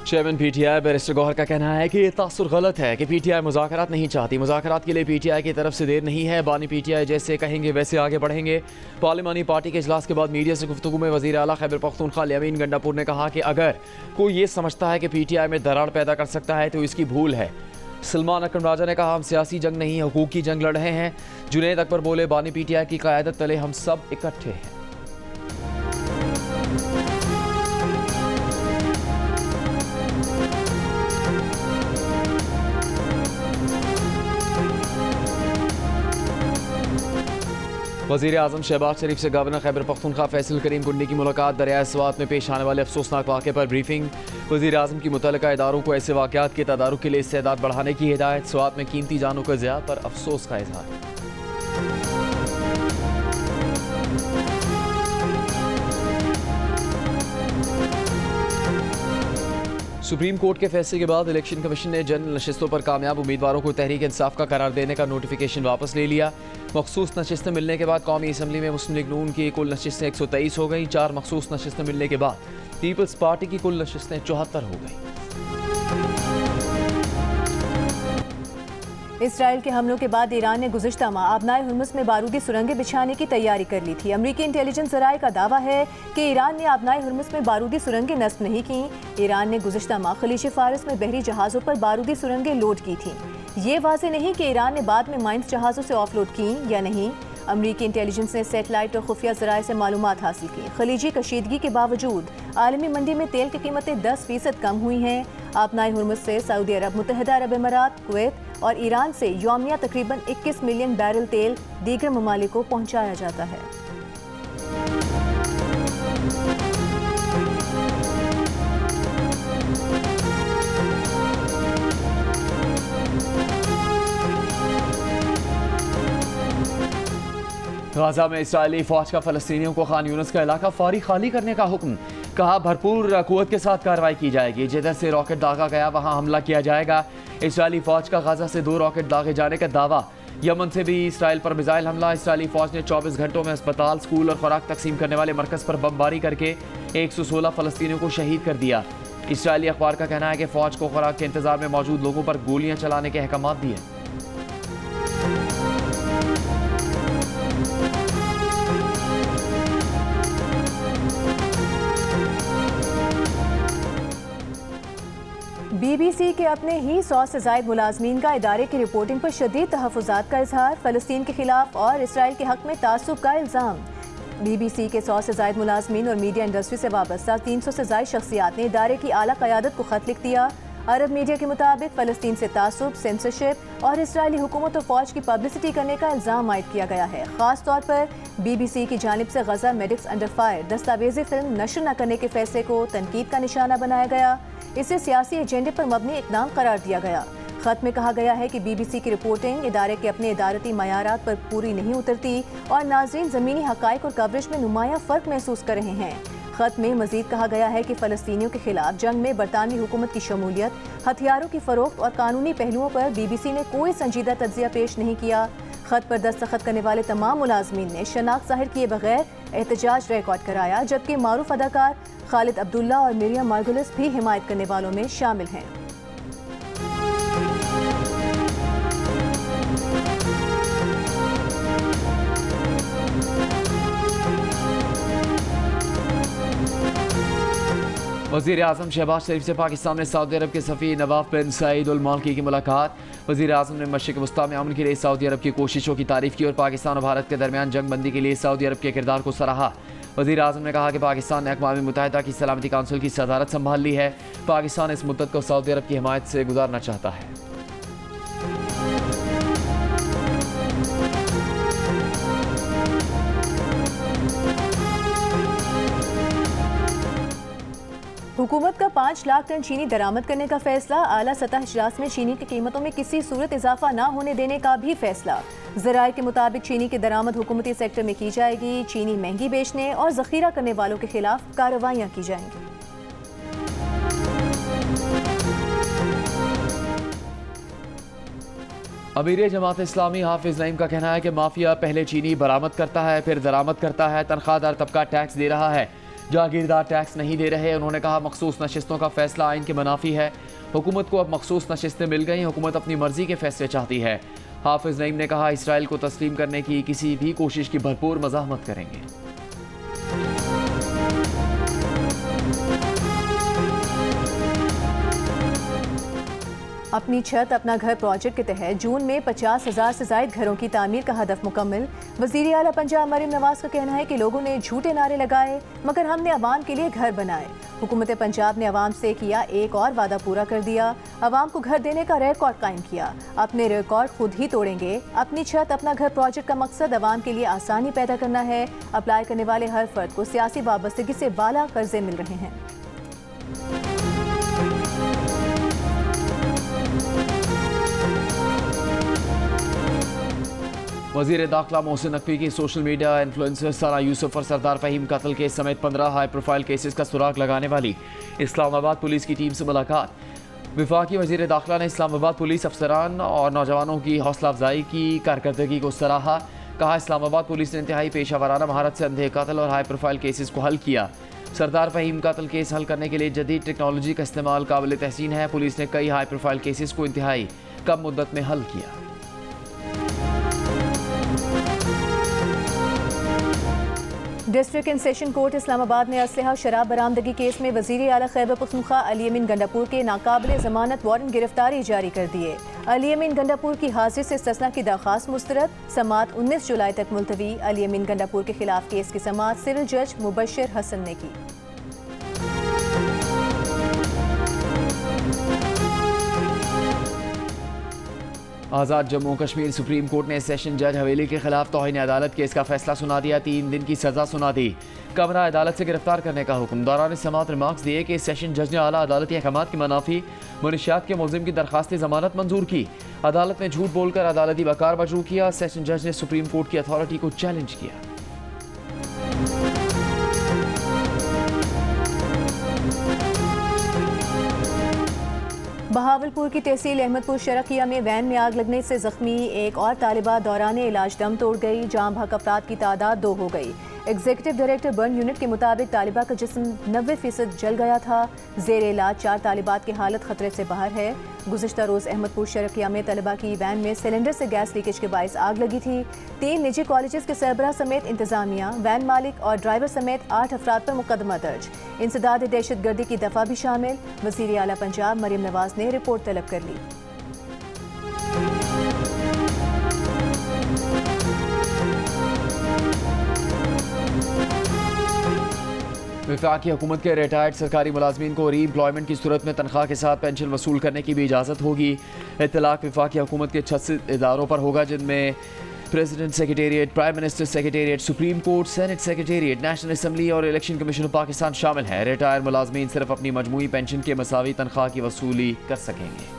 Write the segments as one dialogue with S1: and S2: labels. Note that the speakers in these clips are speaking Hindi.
S1: चेयरमैन पीटीआई बैरिस्टर गौहर का कहना है कि ये तासुर गलत है कि पीटीआई मुज़ाकरात नहीं चाहती। मुज़ाकरात के लिए पीटीआई की तरफ से देर नहीं है। बानी पीटीआई जैसे कहेंगे वैसे आगे बढ़ेंगे। पार्लिमानी पार्टी के इजलास के बाद मीडिया से गुफ्तगू में वज़ीर आला खैबर पख्तूनख्वा यामीन गंडापुर ने कहा कि अगर कोई ये समझता है कि पीटीआई में दरार पैदा कर सकता है तो इसकी भूल है। सलमान अकरम राजा ने कहा हम सियासी जंग नहीं हुकूक की जंग लड़ रहे हैं। जुनैद अकबर बोले बानी पीटीआई की क़यादत तले हम सब इकट्ठे हैं। वज़ीर आज़म शहबाज शरीफ से गवर्नर खैबर पख्तूनख्वा फैसल करीम कुंडी की मुलाकात। दरियाए स्वात में पेश आने वाले अफसोसनाक वाक़े पर ब्रीफिंग। वज़ीर आज़म की मुतल्लिका इदारों को ऐसे वाक़यात के तदारुक के लिए इस्तेदाद बढ़ाने की हिदायत। स्वात में कीमती जानों के ज़िया पर अफसोस का इजहार। सुप्रीम कोर्ट के फैसले के बाद इलेक्शन कमीशन ने जनरल नशिस्तों पर कामयाब उम्मीदवारों को तहरीक इंसाफ का करार देने का नोटिफिकेशन वापस ले लिया। मखसूस नशिस्तें मिलने के बाद कौमी असम्बली में मुस्लिम लीग नून की कुल नशिस्तें 123 हो गई। 4 मखसूस नशिस्तें मिलने के बाद पीपल्स पार्टी की कुल नशिस्तें 74 हो गई।
S2: इसराइल के हमलों के बाद ईरान ने गुज़िश्ता माह आबनाए हुर्मुज़ में बारूदी सुरंगें बिछाने की तैयारी कर ली थी। अमरीकी इंटेलिजेंस ज़राए का दावा है कि ईरान ने आबनाए हुर्मुज़ में बारूदी सुरंगें नस्ब नहीं की। ईरान ने गुज़िश्ता माह खलीज फारिस में बहरी जहाज़ों पर बारूदी सुरंगें लोड की थीं। ये वाज़ेह नहीं कि ईरान ने बाद में माइंस जहाज़ों से ऑफलोड की या नहीं। अमरीकी इंटेलिजेंस ने सेटेलाइट और खुफिया ज़राए से मालूमात हासिल की। खलीजी कशीदगी के बावजूद आलमी मंडी में तेल की कीमतें 10% कम हुई हैं। आबनाए हुर्मुज़ से सऊदी अरब, मुत्तहिदा अरब अमारात, कुवैत और ईरान से यौमिया तकरीबन 21 मिलियन बैरल तेल दीगर ममालिक को पहुँचाया जाता है।
S1: गाजा में इस्राएली फौज का फलस्तीनियों को खान यूनिस का इलाका फौरी खाली करने का हुक्म। कहा भरपूर कुव्वत के साथ कार्रवाई की जाएगी। जिधर से रॉकेट दागा गया वहां हमला किया जाएगा। इस्राएली फौज का गाजा से 2 रॉकेट दागे जाने का दावा। यमन से भी इसराइल पर मिसाइल हमला। इस्राएली फौज ने 24 घंटों में अस्पताल, स्कूल और खुराक तकसीम करने वाले मरकज पर बमबारी करके 116 फलस्तीनियों को शहीद कर दिया। इसराइली अखबार का कहना है कि फौज को खुराक के इंतजार में मौजूद लोगों पर गोलियां चलाने के अहकाम दिए।
S2: BBC के अपने ही 100 से ज़ायद मुलाजमीन का इदारे की रिपोर्टिंग पर शदीद तहफ़्फ़ुज़ात का इजहार। फ़लस्तीन के खिलाफ और इसराइल के हक़ में तासुब का इल्ज़ाम। BBC के 100 से ज़ायद मुलाजमीन और मीडिया इंडस्ट्री से वाबस्ता 300 से ज़ायद शख्सियात ने इदारे की आला क़यादत को ख़त लिख दिया। अरब मीडिया के मुताबिक फ़लस्तीन से तासुब, सेंसरशिप और इसराइली हुकूमत और फ़ौज की पब्लिसिटी करने का इल्ज़ाम आयद किया गया है। ख़ास तौर पर BBC की जानिब से गज़ा मेडिक्स अंडर फायर दस्तावेज़ी फिल्म नशर न करने के फैसले को तनकीद का निशाना बनाया गया। इसे सियासी एजेंडे पर मबनी इक़दाम करार दिया गया। ख़त में कहा गया है कि BBC की रिपोर्टिंग इदारे के अपने इदारती मयारात पर पूरी नहीं उतरती और नाज़रीन ज़मीनी हक़ाइक़ और कवरेज में नुमाया फ़र्क महसूस कर रहे हैं। ख़त में मज़ीद कहा गया है कि फ़लस्तीनियों के खिलाफ जंग में बरतानवी हुकूमत की शमूलियत, हथियारों की फ़रोख्त और कानूनी पहलुओं पर BBC ने कोई संजीदा तज्ज़िया पेश नहीं किया। ख़त पर दस्तखत करने वाले तमाम मुलाजमीन ने शनाख्त ज़ाहिर किए बगैर एहतजाज रिकॉर्ड कराया, जबकि मारूफ अदाकार खालिद अब्दुल्ला और मिरियम मार्गुलिस भी हिमायत करने वालों में शामिल हैं।
S1: वज़ीर आज़म शहबाज शरीफ से पाकिस्तान में सऊदी अरब के सफ़ीर नवाफ बिन सईद अल मालकी की मुलाकात। वज़ीर आज़म ने मशरिक़ वस्ता में अमन के लिए सऊदी अरब की कोशिशों की तारीफ़ की और पाकिस्तान और भारत के दरमियान जंग बंदी के लिए सऊदी अरब के किरदार को सराहा। वज़ीर आज़म ने कहा कि पाकिस्तान ने अक़वाम मुत्तहिदा की सलामती काउंसिल की सदारत संभाल ली है। पाकिस्तान इस मुद्दत को सऊदी अरब की हिमायत से गुजारना चाहता है।
S2: हुकूमत का 5 लाख टन चीनी दरामद करने का फैसला। आला सतह इजलास में चीनी की कीमतों में किसी सूरत इजाफा न होने देने का भी फैसला। ज़राए के मुताबिक चीनी की दरामद हुकूमती सेक्टर में की जाएगी। चीनी महंगी बेचने और ज़ख़ीरा करने वालों के खिलाफ कार्रवाइयाँ की जाएंगी।
S1: अमीर जमात इस्लामी हाफिज़ नईम का कहना है कि माफिया पहले चीनी बरामद करता है, फिर दरामद करता है। तनख्वाहदार तबका टैक्स दे रहा है। जागीरदार टैक्स नहीं दे रहे। उन्होंने कहा मखसूस नशिस्तों का फैसला आइन के मुनाफी है। हुकूमत को अब मखसूस नशिस्तें मिल गई, हुकूमत अपनी मर्जी के फैसले चाहती है। हाफिज नईम ने कहा इसराइल को तस्लीम करने की किसी भी कोशिश की भरपूर मज़ाहमत करेंगे।
S2: अपनी छत अपना घर प्रोजेक्ट के तहत जून में 50,000 से ज़ायद घरों की तामीर का हदफ मुकम्मल। वज़ीर आला पंजाब मरीम नवाज का कहना है कि लोगों ने झूठे नारे लगाए मगर हमने अवाम के लिए घर बनाए। हुकूमत पंजाब ने अवाम से किया एक और वादा पूरा कर दिया, अवाम को घर देने का रिकॉर्ड कायम किया। अपने रिकॉर्ड खुद ही तोड़ेंगे। अपनी छत अपना घर प्रोजेक्ट का मकसद अवाम के लिए आसानी पैदा करना है। अप्लाई करने वाले हर फर्द को सियासी वाबस्तगी से बाला कर्जे मिल रहे हैं।
S1: वज़ीर दाखिला मोहसिन नकवी की सोशल मीडिया इन्फ्लुएंसर सारा यूसुफ और सरदार फ़हीम कत्ल केस समेत 15 हाई प्रोफाइल केसेस का सुराग लगाने वाली इस्लामाबाद पुलिस की टीम से मुलाकात। वफाकी वज़ीर दाखिला ने इस्लामाबाद पुलिस अफसरान और नौजवानों की हौसला अफजाई की, कारकर्दगी को सराहा। कहा इस्लामाबाद पुलिस ने इंतहाई पेशा वाराना महारत से अंधे कत्ल और हाई प्रोफाइल केसेस को हल किया। सरदार फ़हीम कत्ल केस हल करने के लिए जदीद टेक्नोलॉजी का इस्तेमाल काबिल तहसीन है। पुलिस ने कई हाई प्रोफाइल केसेस को इंतहाई कम मुद्दत में हल किया।
S2: District and session court Islamabad ने असलहा शराब बरामदगी केस में वज़ीर आला खैबर पख्तूनख्वा अली अमीन गंडापुर के नाकाबिल ज़मानत वारंट गिरफ्तारी जारी कर दिए। अली अमीन गंडापुर की हाजिर से इस्तिस्ना की दरख्वास्त मुस्तरद। समाअत 19 जुलाई तक मुलतवी। अली अमीन गंडापुर के खिलाफ केस की समाअत सिविल जज मुबशर हसन ने की।
S1: आज़ाद जम्मू कश्मीर सुप्रीम कोर्ट ने सेशन जज हवेली के खिलाफ तौहीन अदालत केस का फैसला सुना दिया। 3 दिन की सजा सुना दी। कमरा अदालत से गिरफ्तार करने का हुक्म। दौरान समाअत रिमार्क्स दिए कि सेशन जज ने आला अदालती अहकामात की मनाफी मुनशियात के मुलजिम की दरखास्त जमानत मंजूर की। अदालत ने झूठ बोलकर अदालती वकार मजरू किया। सेशन जज ने सुप्रीम कोर्ट की अथॉरिटी को चैलेंज किया।
S2: बहावलपुर की तहसील अहमदपुर शरकिया में वैन में आग लगने से जख्मी एक और तालिबा दौरान इलाज दम तोड़ गई। जाम बहक अफराद की तादाद 2 हो गई। एग्जीक्यूटिव डायरेक्टर बर्न यूनिट के मुताबिक तालिबा का जिस्म 90% जल गया था। जेर इलाज 4 तालिबात की हालत खतरे से बाहर है। गुज़िश्ता रोज़ अहमदपुर शरकिया में तलबा की वैन में सिलेंडर से गैस लीकेज के बायस आग लगी थी। 3 निजी कॉलेजेस के सरबराह समेत इंतजामिया, वैन मालिक और ड्राइवर समेत 8 अफराद पर मुकदमा दर्ज। इंसदाद दहशत गर्दी की दफा भी शामिल। वज़ीर आला पंजाब मरीम नवाज ने रिपोर्ट तलब कर ली।
S1: वफाकी हुकूमत के रिटायर्ड सरकारी मुलाजमीन को री एम्प्लॉयमेंट की सूरत में तनख्वाह के साथ पेंशन वसूल करने की भी इजाज़त होगी। इत्तलाक वफाकी हुकूमत के 36 इदारों पर होगा, जिनमें president secretariat, prime minister secretariat, supreme court, senate secretariat, national assembly और इलेक्शन कमीशन ऑफ पाकिस्तान शामिल है। रिटायर्ड मुलाजमीन सिर्फ अपनी मजमूई पेंशन के मसावी तनख्वाह की वसूली कर सकेंगे।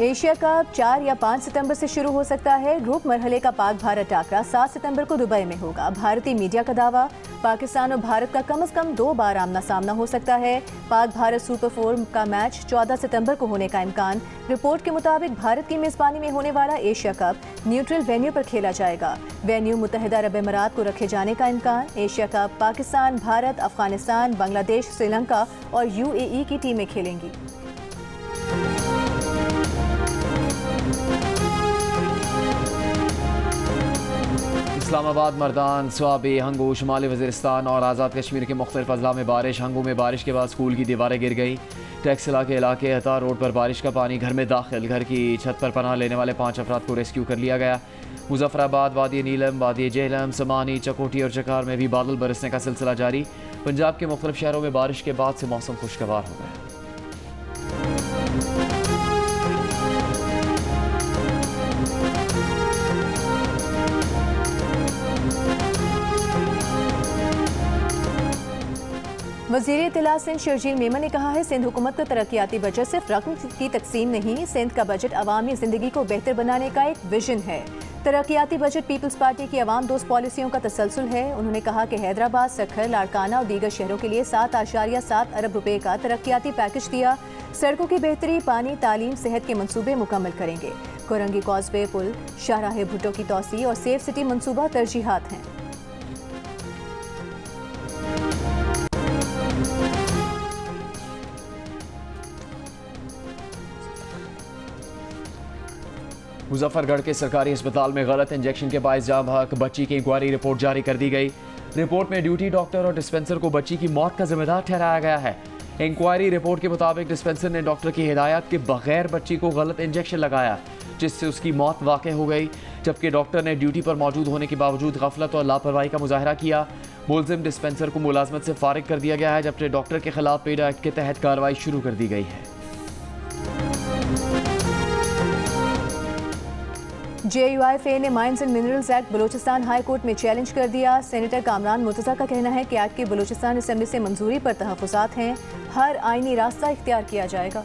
S2: एशिया कप 4 या 5 सितंबर से शुरू हो सकता है। ग्रुप मरहले का पाक भारत टाकरा 7 सितंबर को दुबई में होगा। भारतीय मीडिया का दावा, पाकिस्तान और भारत का कम से कम 2 बार आमना सामना हो सकता है। पाक भारत सुपर 4 का मैच 14 सितंबर को होने का इम्कान। रिपोर्ट के मुताबिक भारत की मेज़बानी में होने वाला एशिया कप न्यूट्रल वेन्यू पर खेला जाएगा। वेन्यू मुत्तहिदा अरब अमीरात को रखे जाने का इम्कान। एशिया कप पाकिस्तान, भारत, अफगानिस्तान, बांग्लादेश, श्रीलंका और UAE की टीमें खेलेंगी।
S1: इस्लामाबाद, मर्दान, स्वाबी, हंगू, शुमाली वज़ीरिस्तान और आज़ाद कश्मीर के मुख्तलिफ अजला में बारिश। हंगू में बारिश के बाद स्कूल की दीवारें गिर गई। टैक्सिला के इलाके हता रोड पर बारिश का पानी घर में दाखिल। घर की छत पर पनाह लेने वाले 5 अफराद को रेस्क्यू कर लिया गया। मुजफ्फराबाद, वादी नीलम, वादी जेहलम, समानी, चकोटी और चकार में भी बादल बरसने का सिलसिला जारी। पंजाब के मुख्तलिफ शहरों में बारिश के बाद से मौसम खुशगवार हो गया।
S2: वज़ीर इत्तला सिंध शर्जील मेमन ने कहा है, सिंध हुकूमत का तरक्याती बजट सिर्फ रकम की तकसीम नहीं, सिंध का बजट अवामी ज़िंदगी को बेहतर बनाने का एक विजन है। तरक्याती बजट पीपल्स पार्टी की अवाम दोस्त पॉलिसियों का तसलसल है। उन्होंने कहा कि हैदराबाद, सखर, लाड़काना और दीगर शहरों के लिए 7.7 अरब रुपए का तरक्याती पैकेज दिया। सड़कों की बेहतरी, पानी, तालीम, सेहत के मंसूबे मुकम्मल करेंगे। कोरंगी कॉजवे पुल, शाहराह भुट्टो की तोसी और सेफ सिटी मंसूबा तरजीहात हैं।
S1: मुजफ्फरगढ़ के सरकारी अस्पताल में गलत इंजेक्शन के बायस जाँ बहक बच्ची की इंक्वायरी रिपोर्ट जारी कर दी गई। रिपोर्ट में ड्यूटी डॉक्टर और डिस्पेंसर को बच्ची की मौत का जिम्मेदार ठहराया गया है। इंक्वायरी रिपोर्ट के मुताबिक डिस्पेंसर ने डॉक्टर की हिदायत के बगैर बच्ची को गलत इंजेक्शन लगाया, जिससे उसकी मौत वाक़ हो गई, जबकि डॉक्टर ने ड्यूटी पर मौजूद होने के बावजूद गफलत और लापरवाही का मुजाहरा किया। मुलजिम डिस्पेंसर को मुलाजमत से फारिग कर दिया गया है, जबकि डॉक्टर के खिलाफ पेड एक्ट के तहत कार्रवाई शुरू कर दी गई है।
S2: JUIFA ने mines and minerals act Balochistan high court में चैलेंज कर दिया। सेनेटर कामरान मुर्तज़ा का कहना है कि एक्ट की बलूचिस्तान असेंबली से मंजूरी पर तहफ़्फ़ुज़ात हैं। हर आईनी रास्ता इख्तियार किया जाएगा।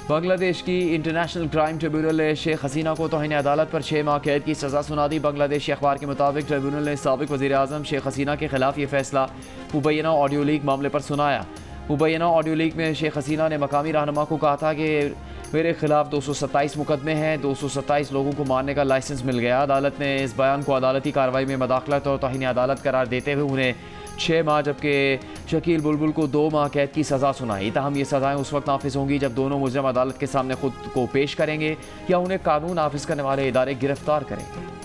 S1: बांग्लादेश की इंटरनेशनल क्राइम ट्रिब्यूनल ने शेख हसीना को तौहीन अदालत पर 6 माह कैद की सज़ा सुना दी। बांग्लादेशी अखबार के मुताबिक ट्रिब्यूनल ने साबिक़ वज़ीर आज़म शेख हसीना के खिलाफ ये फैसला मुबैना ऑडियो लीक मामले पर सुनाया। मुबैना ऑडियो लीक में शेख हसीना ने मकामी रहनुमा को कहा था कि मेरे खिलाफ 227 मुकदमे हैं, 227 लोगों को मारने का लाइसेंस मिल गया। अदालत ने इस बयान को अदालती कार्रवाई में मदाखलत और तौहीन अदालत करार देते हुए उन्हें 6 माह जबकि शकील बुलबुल को 2 माह कैद की सज़ा सुनाई। ताहम ये सज़ाएँ उस वक्त नाफिज होंगी जब दोनों मुलज़िम अदालत के सामने खुद को पेश करेंगे या उन्हें कानून नाफिज करने वाले इदारे गिरफ्तार करेंगे।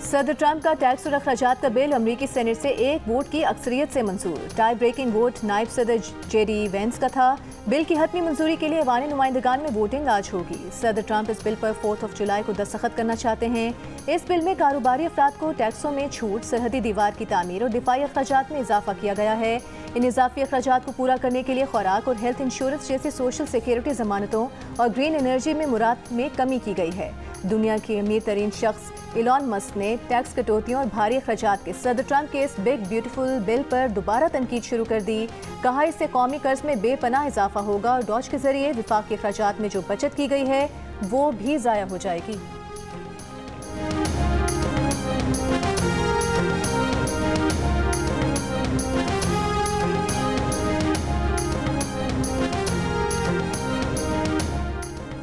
S2: सदर ट्रंप का टैक्स और अखराजात का बिल अमरीकी सेनेट से एक वोट की अक्सरियत से मंजूर। टाई ब्रेकिंग वोट नायब सदर जेडी वेंस का था। बिल की हतमी मंजूरी के लिए ऐवान नुमाइंदगान में वोटिंग आज होगी। सदर ट्रंप इस बिल पर 4 जुलाई को दस्तखत करना चाहते हैं। इस बिल में कारोबारी अफराद को टैक्सों में छूट, सरहदी दीवार की तामीर और दिफाई अखराजात में इजाफा किया गया है। इन इजाफी अखराजात को पूरा करने के लिए खुराक और हेल्थ इंश्योरेंस जैसी सोशल सिक्योरिटी जमानतों और ग्रीन एनर्जी में मुराद में कमी की गई है। दुनिया के अमीर तरीन शख्स इलॉन मस्क ने टैक्स कटौतियों और भारी अखराजात के सदर ट्रंप के इस बिग ब्यूटीफुल बिल पर दोबारा तनकीद शुरू कर दी। कहा इससे कौमी कर्ज में बेपनाह इजाफा होगा और डॉज के जरिए विफाक के अखराजात में जो बचत की गई है वो भी ज़ाया हो जाएगी।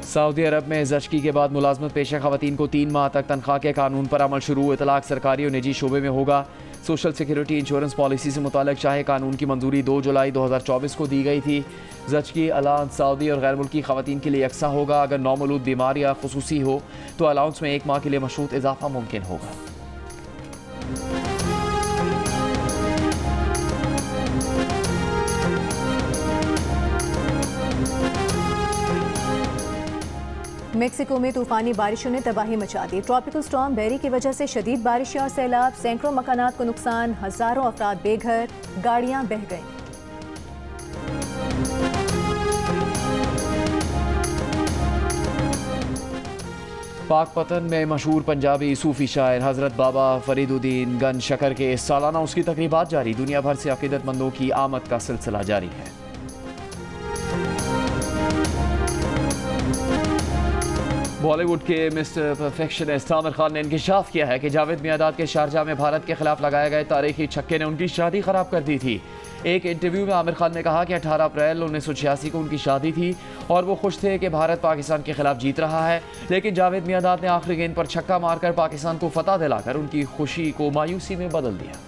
S1: सऊदी अरब में ज़चगी के बाद मुलाजमत पेशा ख़वातीन को 3 माह तक तनख्वाह के कानून पर अमल शुरू। इतलाक सरकारी और निजी शोबे में होगा। सोशल सिक्योरिटी इंश्योरेंस पॉलिसी से मुताल्लिक़ शाही कानून की मंजूरी 2 जुलाई 2024 को दी गई थी। ज़चगी अलाउंस सऊदी और गैर मुल्की ख़वातीन के लिए यकसा होगा। अगर नौमौलूद बीमार या खुसूसी हो तो अलाउंस में 1 माह के लिए मशरूत इजाफा मुमकिन होगा।
S2: मेक्सिको में तूफानी बारिशों ने तबाही मचा दी। ट्रॉपिकल स्टॉर्म बेरी की वजह से शदीद बारिशें और सैलाब, सैकड़ों मकानात को नुकसान, हजारों अफराद बेघर, गाड़ियां बह गईं।
S1: पाकपतन में मशहूर पंजाबी सूफी शायर हज़रत बाबा फरीदुद्दीन गंज शकर के सालाना उसकी तकरीबात जारी। दुनिया भर से अकीदतमंदों की आमद का सिलसिला जारी है। बॉलीवुड के मिस्टर परफेक्शनिस्ट आमिर खान ने इंकशाफ किया है कि जावेद मियांदाद के शारजाह में भारत के खिलाफ लगाए गए तारीखी छक्के ने उनकी शादी खराब कर दी थी। एक इंटरव्यू में आमिर खान ने कहा कि 18 अप्रैल 1986 को उनकी शादी थी और वो खुश थे कि भारत पाकिस्तान के खिलाफ जीत रहा है, लेकिन जावेद मियांदाद ने आखिरी गेंद पर छक्का मारकर पाकिस्तान को फतह दिलाकर उनकी खुशी को मायूसी में बदल दिया।